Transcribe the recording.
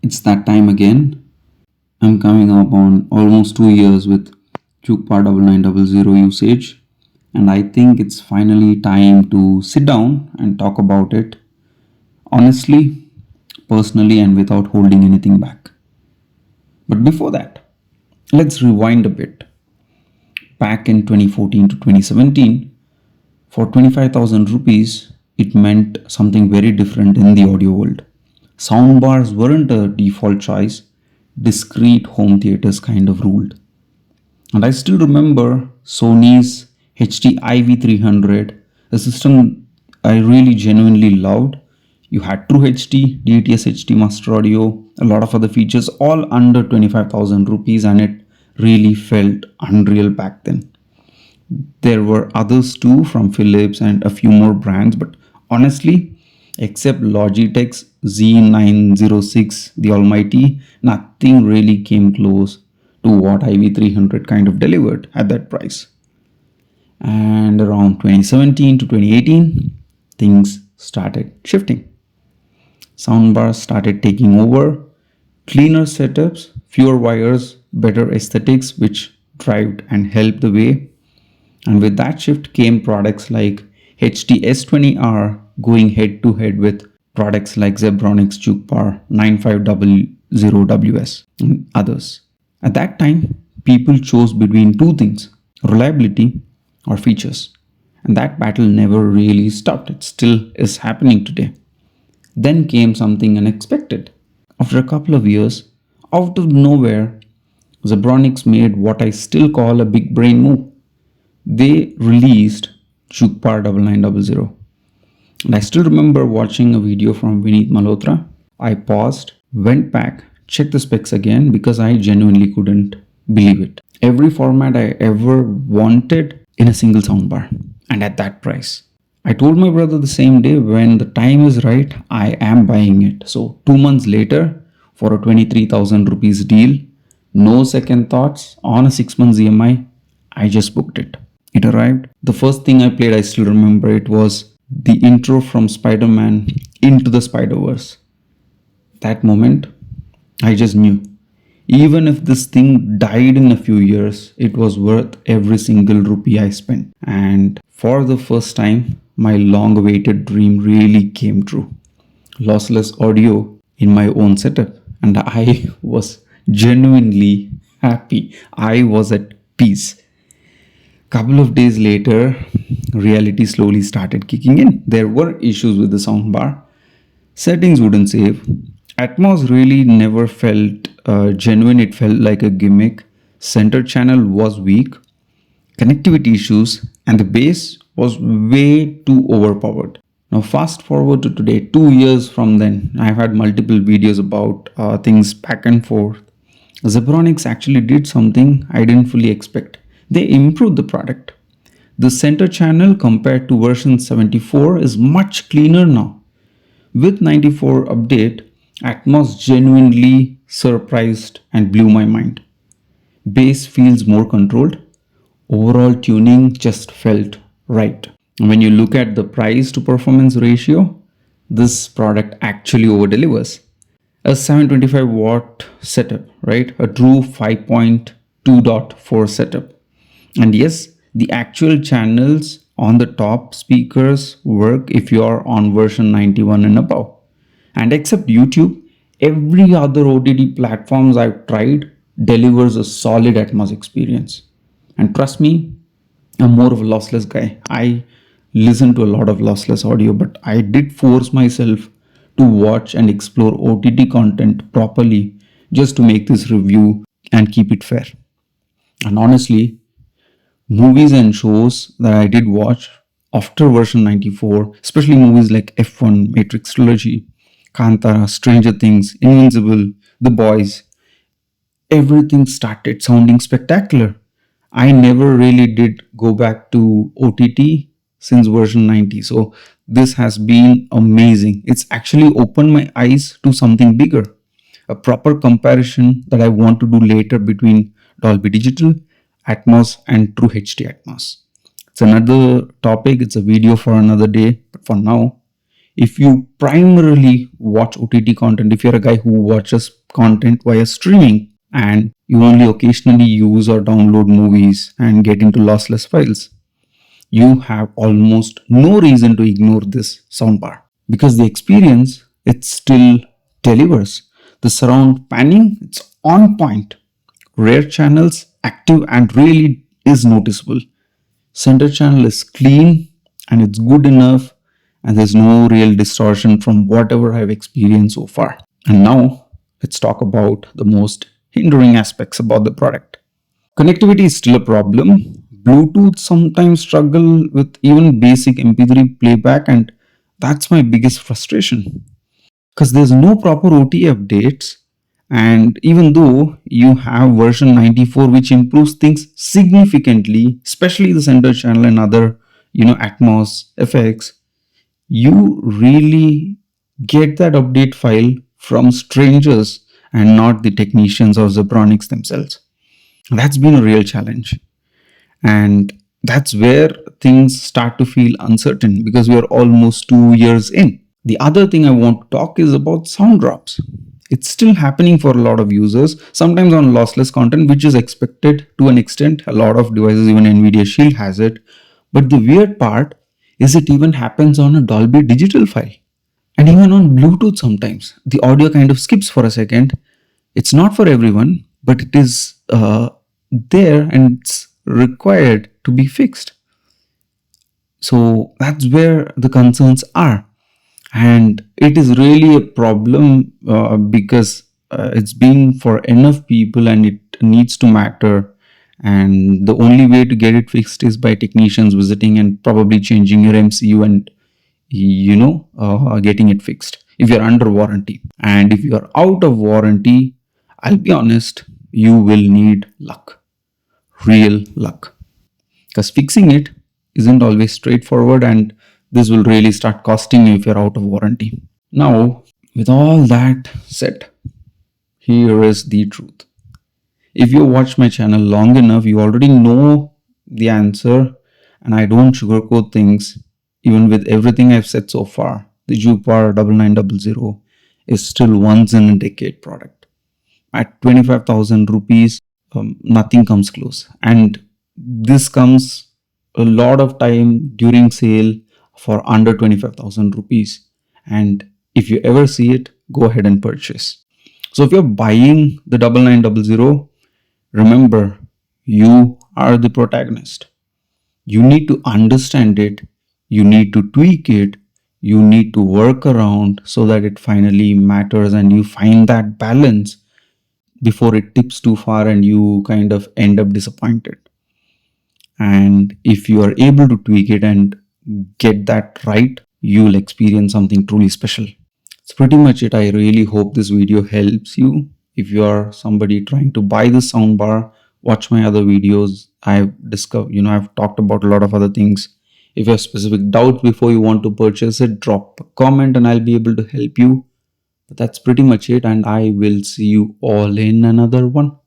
It's that time again. I'm coming up on almost 2 years with Jukebar 9900 usage, and I think it's finally time to sit down and talk about it honestly, personally, and without holding anything back. But before that, let's rewind a bit. Back in 2014 to 2017, for 25,000 rupees, it meant something very different in the audio world. Soundbars weren't a default choice, discrete home theaters kind of ruled. And I still remember Sony's HD IV300, a system I really genuinely loved. You had True HD, DTS HD Master Audio, a lot of other features, all under 25,000 rupees, and it really felt unreal back then. There were others too from Philips and a few more brands, but honestly, except Logitech's Z906, the Almighty, nothing really came close to what IV300 kind of delivered at that price. And around 2017 to 2018, things started shifting. Soundbars started taking over, cleaner setups, fewer wires, better aesthetics, which thrived and helped the way. And with that shift came products like HD S20R going head to head with products like Zebronics Jukebar 9500WS and others. At that time, people chose between two things, reliability or features. And that battle never really stopped. It still is happening today. Then came something unexpected. After a couple of years, out of nowhere, Zebronics made what I still call a big brain move. They released Jukebar 9900. And I still remember watching a video from Vineet Malhotra. I paused, went back, checked the specs again because I genuinely couldn't believe it. Every format I ever wanted in a single soundbar, and at that price. I told my brother the same day, when the time is right, I am buying it. So 2 months later, for a 23,000 rupees deal, no second thoughts, on a 6 months EMI, I just booked it. It arrived. The first thing I played, I still remember, it was the intro from Spider-Man Into the Spider-Verse. That moment, I just knew. Even if this thing died in a few years, it was worth every single rupee I spent. And for the first time, my long-awaited dream really came true. Lossless audio in my own setup. And I was genuinely happy. I was at peace. Couple of days later, reality slowly started kicking in. There were issues with the soundbar. Settings wouldn't save. Atmos really never felt genuine. It felt like a gimmick. Center channel was weak. Connectivity issues, and the bass was way too overpowered. Now fast forward to today, 2 years from then, I've had multiple videos about things back and forth. Zebronics actually did something I didn't fully expect. They improved the product. The center channel compared to version 74 is much cleaner now. With 94 update, Atmos genuinely surprised and blew my mind. Bass feels more controlled. Overall tuning just felt right. When you look at the price to performance ratio, this product actually over-delivers. A 725 watt setup, right? A true 5.2.4 setup. And yes, the actual channels on the top speakers work if you are on version 91 and above. And except YouTube, every other OTT platforms I've tried delivers a solid Atmos experience. And trust me, I'm more of a lossless guy. I listen to a lot of lossless audio, but I did force myself to watch and explore OTT content properly just to make this review and keep it fair. And honestly, movies and shows that I did watch after version 94, especially movies like F1, Matrix Trilogy, Kantara, Stranger Things, Invincible, The Boys, everything started sounding spectacular. I never really did go back to OTT since version 90. So this has been amazing. It's actually opened my eyes to something bigger. A proper comparison that I want to do later between Dolby Digital, Atmos and True HD Atmos. It's another topic. It's a video for another day. But for now, If you primarily watch OTT content, if you're a guy who watches content via streaming and you only occasionally use or download movies and get into lossless files, you have almost no reason to ignore this soundbar because the experience it still delivers. The surround panning, it's on point. Rare channels active and really is noticeable. Center channel is clean and it's good enough, and there's no real distortion from whatever I've experienced so far. And now let's talk about the most hindering aspects about the product. Connectivity is still a problem. Bluetooth sometimes struggle with even basic MP3 playback, and that's my biggest frustration because there's no proper OT updates. And even though you have version 94 which improves things significantly, especially the center channel and other Atmos effects, you really get that update file from strangers and not the technicians or Zebronics themselves. That's been a real challenge, and that's where things start to feel uncertain because we are almost 2 years in. The other thing I want to talk is about sound drops. It's still happening for a lot of users, sometimes on lossless content, which is expected to an extent. A lot of devices, even Nvidia Shield has it. But the weird part is it even happens on a Dolby Digital file. And even on Bluetooth sometimes. The audio kind of skips for a second. It's not for everyone, but it is there and it's required to be fixed. So that's where the concerns are. And it is really a problem because it's been for enough people and it needs to matter. And the only way to get it fixed is by technicians visiting and probably changing your MCU and getting it fixed if you're under warranty. And if you're out of warranty, I'll be honest, you will need luck, real luck, because fixing it isn't always straightforward, and this will really start costing you if you're out of warranty. Now, with all that said, here is the truth. If you watch my channel long enough, you already know the answer, and I don't sugarcoat things. Even with everything I've said so far, the Jukebar 9900 is still once in a decade product. At 25,000 rupees, nothing comes close. And this comes a lot of time during sale for under 25,000 rupees. And if you ever see it, go ahead and purchase. So if you're buying the 9900, remember, you are the protagonist. You need to understand it. You need to tweak it. You need to work around so that it finally matters and you find that balance before it tips too far and you kind of end up disappointed. And if you are able to tweak it and get that right, you'll experience something truly special. That's pretty much it. I really hope this video helps you. If you are somebody trying to buy this soundbar, watch my other videos. I've talked about a lot of other things. If you have specific doubts before you want to purchase it, drop a comment and I'll be able to help you. But that's pretty much it, and I will see you all in another one.